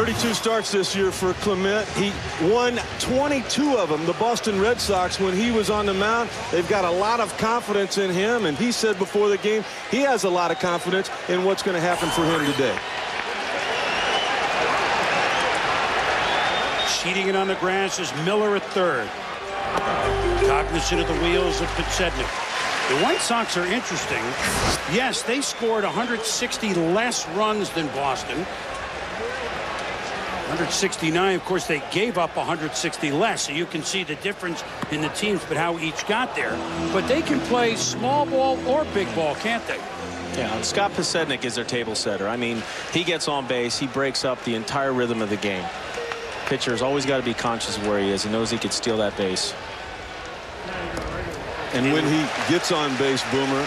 32 starts this year for Clement. He won 22 of them. The Boston Red Sox, when he was on the mound, they've got a lot of confidence in him, and he said before the game he has a lot of confidence in what's going to happen for him today. Sheeting it on the grass is Miller at third. Cognizant of the wheels of Podsednik. The White Sox are interesting. Yes, they scored 160 less runs than Boston. 169, of course, they gave up 160 less, so you can see the difference in the teams, but how each got there. But they can play small ball or big ball, can't they? Yeah, Scott Podsednik is their table setter. I mean, he gets on base, he breaks up the entire rhythm of the game. Pitcher's always got to be conscious of where he is and knows he could steal that base. And when he gets on base, Boomer,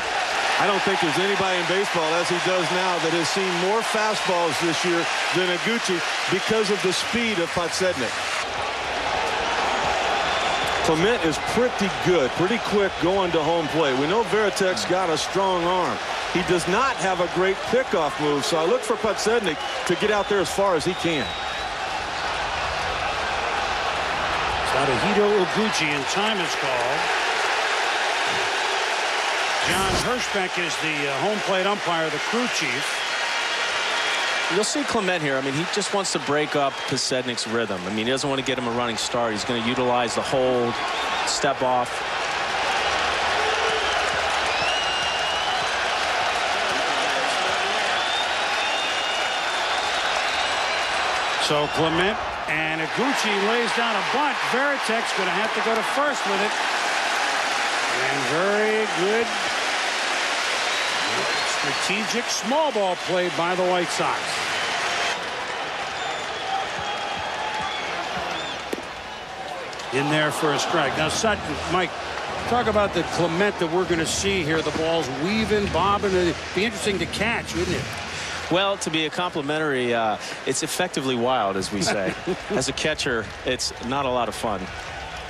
I don't think there's anybody in baseball, as he does now, that has seen more fastballs this year than Iguchi because of the speed of Podsednik. Clement is pretty good, pretty quick going to home plate. We know Varitek's got a strong arm. He does not have a great pickoff move, so I look for Podsednik to get out there as far as he can. Tadahito Iguchi, and time is called. John Hirschbeck is the home plate umpire, the crew chief. You'll see Clement here. I mean, he just wants to break up Podsednik's rhythm. I mean, he doesn't want to get him a running start. He's going to utilize the hold, step off. So Clement and Iguchi lays down a bunt. Varitek's going to have to go to first with it. And very good strategic small ball played by the White Sox. In there for a strike. Now, Sutton, Mike, talk about the Clement that we're going to see here. The ball's weaving, bobbing. It'd be interesting to catch, wouldn't it? Well, to be a complimentary, it's effectively wild, as we say. As a catcher, it's not a lot of fun.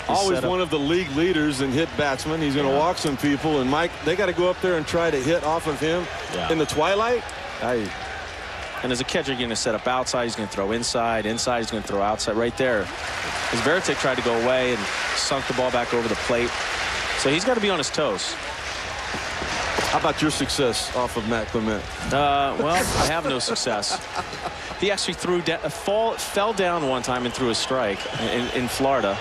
Always one of the league leaders in hit batsmen. He's going to walk some people, and Mike, they got to go up there and try to hit off of him in the twilight. And as a catcher, you're going to set up outside. He's going to throw inside. Inside, he's going to throw outside. Right there, as Varitek tried to go away and sunk the ball back over the plate. So he's got to be on his toes. How about your success off of Matt Clement? Well, I have no success. He actually fell down one time and threw a strike in Florida.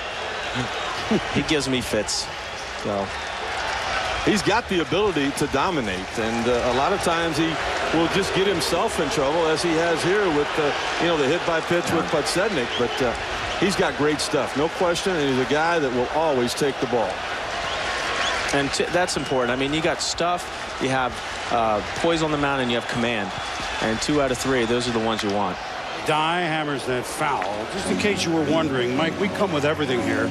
He gives me fits. So he's got the ability to dominate, and a lot of times he will just get himself in trouble, as he has here with the hit by pitch with Podsednik. But he's got great stuff, no question, and he's a guy that will always take the ball. And that's important. I mean, you got stuff, you have poise on the mound, and you have command. And 2 out of 3, those are the ones you want. Dye hammers that foul. Just in case you were wondering, Mike, we come with everything here.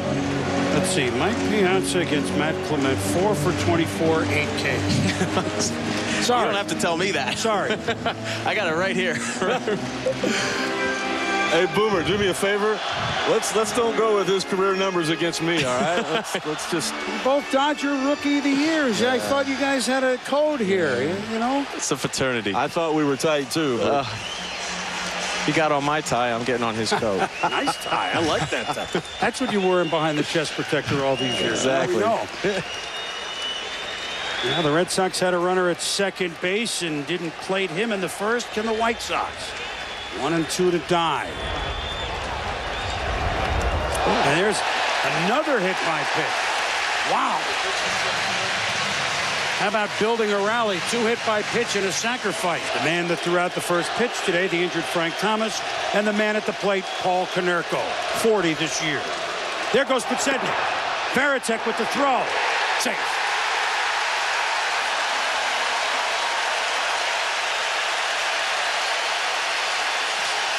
Let's see. Mike Piazza against Matt Clement, 4 for 24, 8 Ks. Sorry. You don't have to tell me that. Sorry. I got it right here. Hey, Boomer, do me a favor. Let's don't go with his career numbers against me, all right? Let's just... Both Dodger Rookie of the Years. Yeah. I thought you guys had a code here, you know? It's a fraternity. I thought we were tight, too. But... he got on my tie. I'm getting on his coat. Nice tie. I like that tie. That's what you were wearing behind the chest protector all these years. Exactly. Now the Red Sox had a runner at second base and didn't plate him in the first. Can the White Sox? 1 and 2 to Dye. And there's another hit by pitch. Wow. How about building a rally? 2 hit by pitch and a sacrifice. The man that threw out the first pitch today, the injured Frank Thomas, and the man at the plate, Paul Konerko, 40 this year. There goes Podsednik. Varitek with the throw. Safe.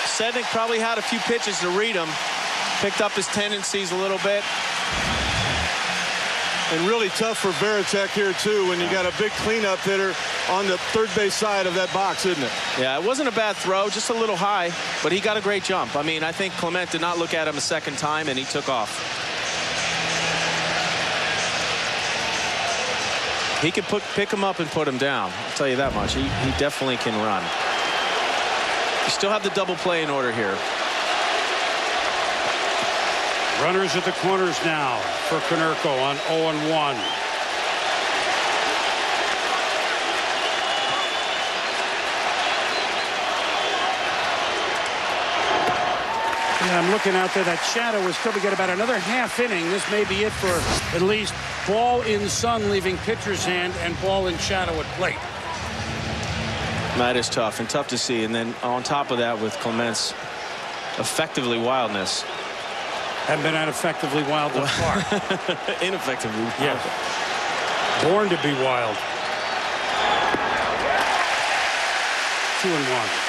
Podsednik probably had a few pitches to read him. Picked up his tendencies a little bit. And really tough for Varitek here, too, when you got a big cleanup hitter on the third base side of that box, isn't it? Yeah, it wasn't a bad throw, just a little high, but he got a great jump. I mean, I think Clement did not look at him a second time, and he took off. He could pick him up and put him down. I'll tell you that much. He definitely can run. You still have the double play in order here. Runners at the corners now for Konerko on 0-1. Yeah, I'm looking out there. That shadow is probably got about another half inning. This may be it for at least ball in sun leaving pitcher's hand and ball in shadow at plate. That is tough and tough to see. And then on top of that, with Clement's effectively wildness. Haven't been out effectively wild thus far. Ineffectively wild. Yes. Born to be wild. 2-1.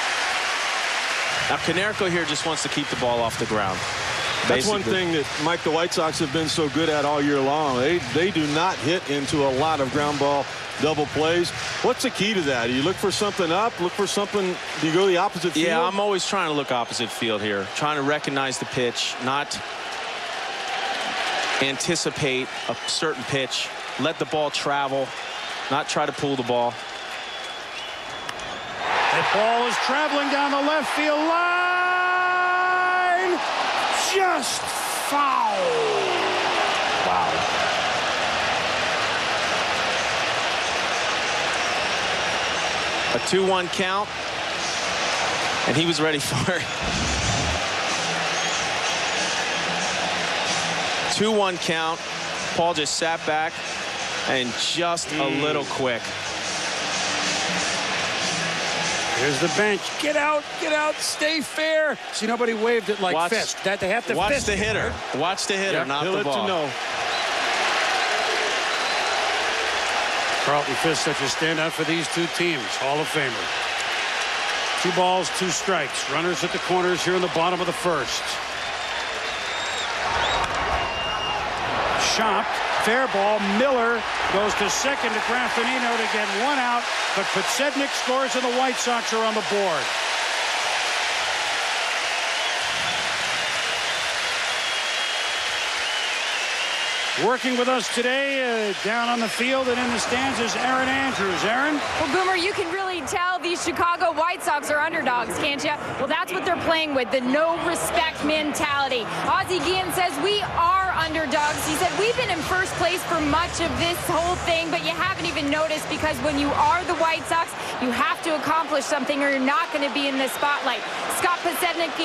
Now Konerko here just wants to keep the ball off the ground. That's one thing that Mike, the White Sox have been so good at all year long. They do not hit into a lot of ground ball double plays. What's the key to that? Do you look for something up? Look for something? Do you go the opposite field? Yeah, I'm always trying to look opposite field here. Trying to recognize the pitch, not anticipate a certain pitch. Let the ball travel, not try to pull the ball. That ball is traveling down the left field line. Just foul. Wow. A 2-1 count, and he was ready for it. 2-1 count. Paul just sat back and just a little quick. Here's the bench. Get out, stay fair. See, nobody waved it like fist. That they have to watch fist the hitter. It. Watch the hitter, not the ball. Carlton Fisk, such a standout for these two teams. Hall of Famer. 2 balls, 2 strikes. Runners at the corners here in the bottom of the first. Chopped. Fair ball. Miller goes to second to Graffinino to get 1 out, but Podsednik scores and the White Sox are on the board. Working with us today down on the field and in the stands is Aaron Andrews. Aaron? Well, Boomer, you can really tell these Chicago White Sox are underdogs, can't you? Well, that's what they're playing with, the no-respect mentality. Ozzie Guillen says we are underdogs. He said we've been in first place for much of this whole thing, but you haven't even noticed because when you are the White Sox, you have to accomplish something or you're not going to be in the spotlight. Scott Podsednik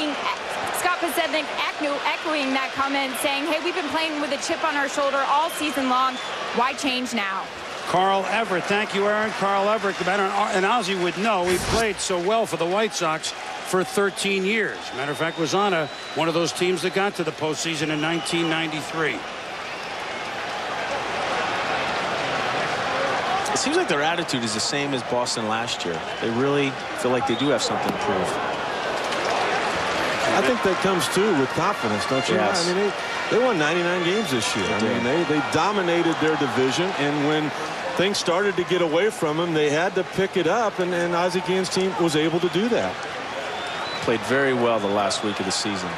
echoing that comment, saying, hey, we've been playing with a chip on our shoulder all season long. Why change now? Carl Everett. Thank you, Aaron. Carl Everett, the veteran, and Ozzie would know he played so well for the White Sox for 13 years. Matter of fact, was on one of those teams that got to the postseason in 1993. It seems like their attitude is the same as Boston last year. They really feel like they do have something to prove. I think that comes too with confidence, don't you? Yes. I mean, they won 99 games this year. I mean, they dominated their division, and when things started to get away from them, they had to pick it up, and Ozzie Guillen's team was able to do that. Played very well the last week of the season.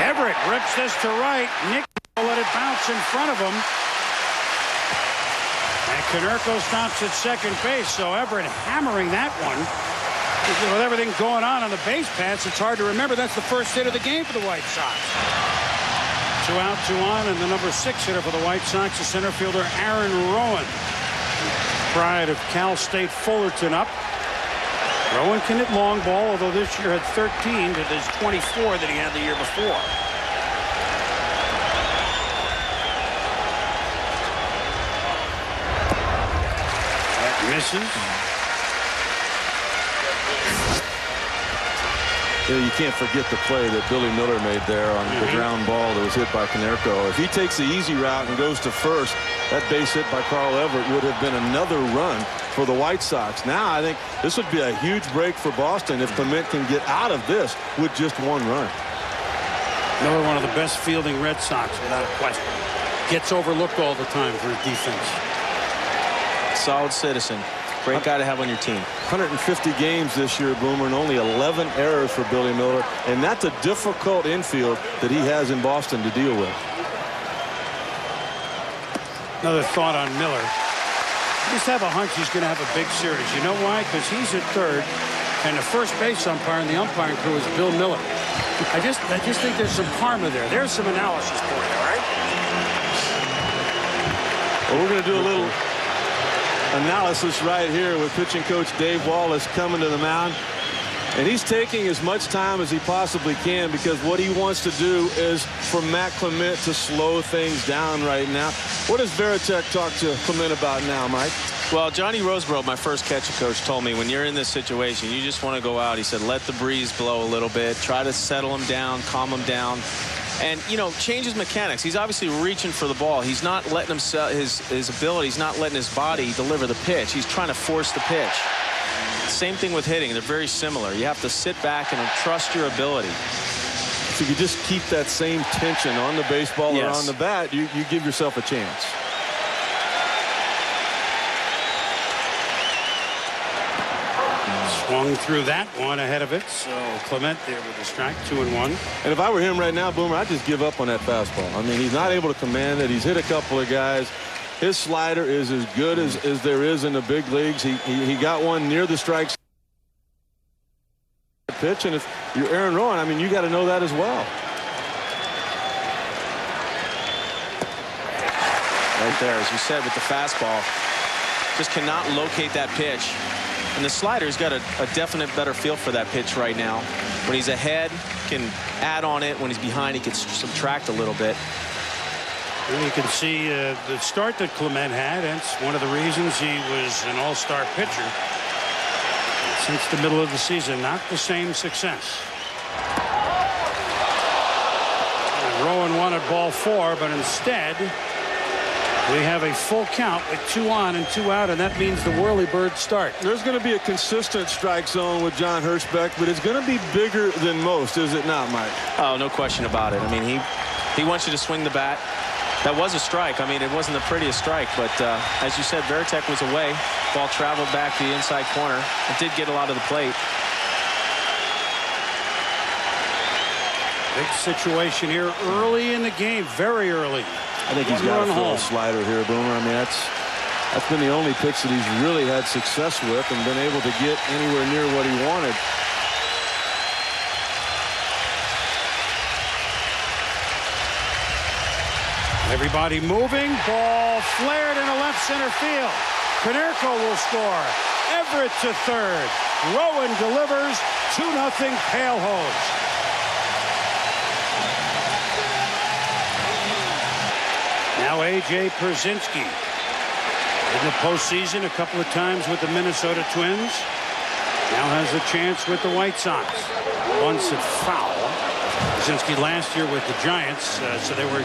Everett rips this to right. Nick will let it bounce in front of him. And Konerko stops at second base, so Everett hammering that one. With everything going on the base paths, it's hard to remember that's the first hit of the game for the White Sox. 2 out, 2 on, and the number 6 hitter for the White Sox is center fielder Aaron Rowan. Pride of Cal State Fullerton up. Rowan can hit long ball, although this year had 13 to his 24 that he had the year before. Misses. You know, you can't forget the play that Billy Miller made there on the ground ball that was hit by Konerko. If he takes the easy route and goes to first, that base hit by Carl Everett would have been another run for the White Sox. Now I think this would be a huge break for Boston if Clement can get out of this with just 1 run. Miller, one of the best fielding Red Sox, without a question. Gets overlooked all the time for his defense. Solid citizen. Great guy to have on your team. 150 games this year, Boomer, and only 11 errors for Billy Miller. And that's a difficult infield that he has in Boston to deal with. Another thought on Miller. I just have a hunch he's going to have a big series. You know why? Because he's at third, and the first base umpire and the umpiring crew is Bill Miller. I just think there's some karma there. There's some analysis for you, all right? Well, we're going to do a little analysis right here with pitching coach Dave Wallace coming to the mound. And he's taking as much time as he possibly can because what he wants to do is for Matt Clement to slow things down right now. What does Varitek talk to Clement about now, Mike? Well, Johnny Roseborough, my first catcher coach, told me when you're in this situation, you just want to go out. He said, let the breeze blow a little bit. Try to settle him down, calm him down. And, you know, change his mechanics. He's obviously reaching for the ball. He's not letting himself, his ability, he's not letting his body deliver the pitch. He's trying to force the pitch. Same thing with hitting. They're very similar. You have to sit back and trust your ability. If you could just keep that same tension on the baseball or on the bat, you give yourself a chance. Swung through that one ahead of it. So Clement there with the strike, 2-1. And if I were him right now, Boomer, I'd just give up on that fastball. I mean, he's not able to command it. He's hit a couple of guys. His slider is as good as there is in the big leagues. He got one near the strike pitch, and if you're Aaron Rowan, I mean, you got to know that as well. Right there, as you said, with the fastball, just cannot locate that pitch. And the slider's got a definite better feel for that pitch right now. When he's ahead, can add on it. When he's behind, he can subtract a little bit. And you can see the start that Clement had. It's one of the reasons he was an all-star pitcher since the middle of the season. Not the same success. And Rowan wanted ball 4, but instead we have a full count with 2 on and 2 out, and that means the whirlybird start. There's going to be a consistent strike zone with John Hirschbeck, but it's going to be bigger than most, is it not, Mike? Oh, no question about it. I mean, he wants you to swing the bat. That was a strike. I mean, it wasn't the prettiest strike, but as you said, Varitek was away. Ball traveled back to the inside corner. It did get a lot of the plate. Big situation here early in the game, very early. I think he's got a full slider here, Boomer. I mean, that's been the only pitch that he's really had success with and been able to get anywhere near what he wanted. Everybody moving. Ball flared into left center field. Konerko will score. Everett to third. Rowan delivers. 2-0 Pale Hose. Now A.J. Pierzynski in the postseason a couple of times with the Minnesota Twins. Now has a chance with the White Sox. Once at foul. Pierzynski last year with the Giants, so they were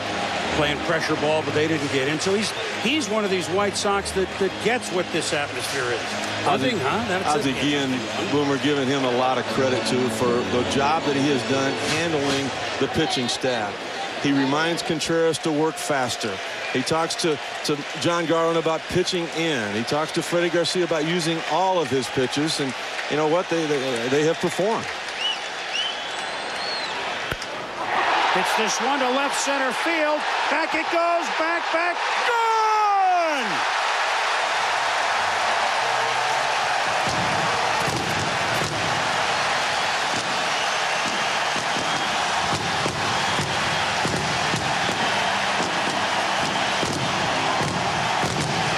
playing pressure ball, but they didn't get in. So he's one of these White Sox that gets what this atmosphere is. Nothing, huh? Ozzie Guillen, Boomer, giving him a lot of credit too for the job that he has done handling the pitching staff. He reminds Contreras to work faster. He talks to John Garland about pitching in. He talks to Freddie Garcia about using all of his pitches, and you know what? They have performed. It's this one to left center field. Back it goes. Back. Gone!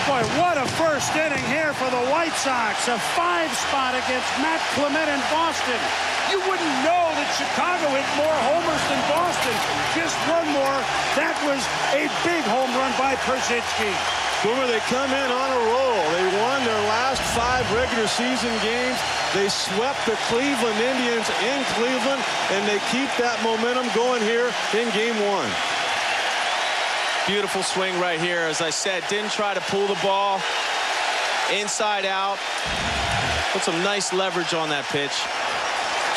Boy, what a first inning here for the White Sox. A 5-spot against Matt Clement in Boston. You wouldn't know that Chicago hit more homers than Boston. Just one more. That was a big home run by Pierzynski. Boomer, they come in on a roll. They won their last 5 regular season games. They swept the Cleveland Indians in Cleveland, and they keep that momentum going here in Game 1. Beautiful swing right here. As I said, didn't try to pull the ball inside out. Put some nice leverage on that pitch.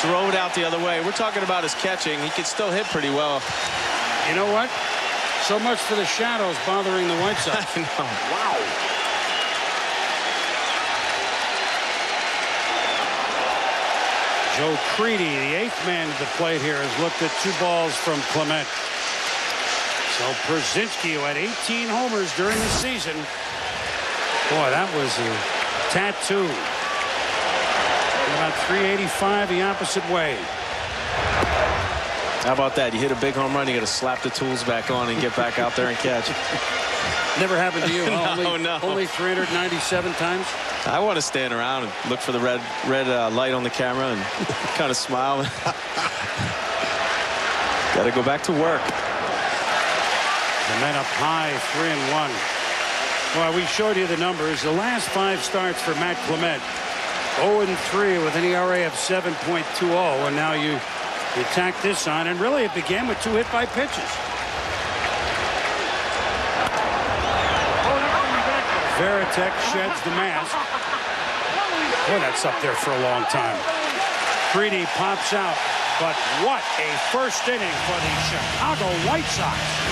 Drove it out the other way. We're talking about his catching. He can still hit pretty well. You know what? So much for the shadows bothering the White Sox. I know. Wow. Joe Creedy, the 8th man at the plate here, has looked at 2 balls from Clement. So Pierzynski, who had 18 homers during the season, Boy, that was a tattoo. About 385 the opposite way. How about that? You hit a big home run, you got to slap the tools back on and get back out there and catch. Never happened to you. No. Only 397 times. I want to stand around and look for the red light on the camera and kind of smile. Got to go back to work. The men up high, 3-1. Well, we showed you the numbers. The last 5 starts for Matt Clement. 0-3 with an ERA of 7.20, and now you tack this on, and really it began with 2 hit by pitches. Veritek sheds the mask. Boy, that's up there for a long time. Greedy pops out, but what a first inning for the Chicago White Sox.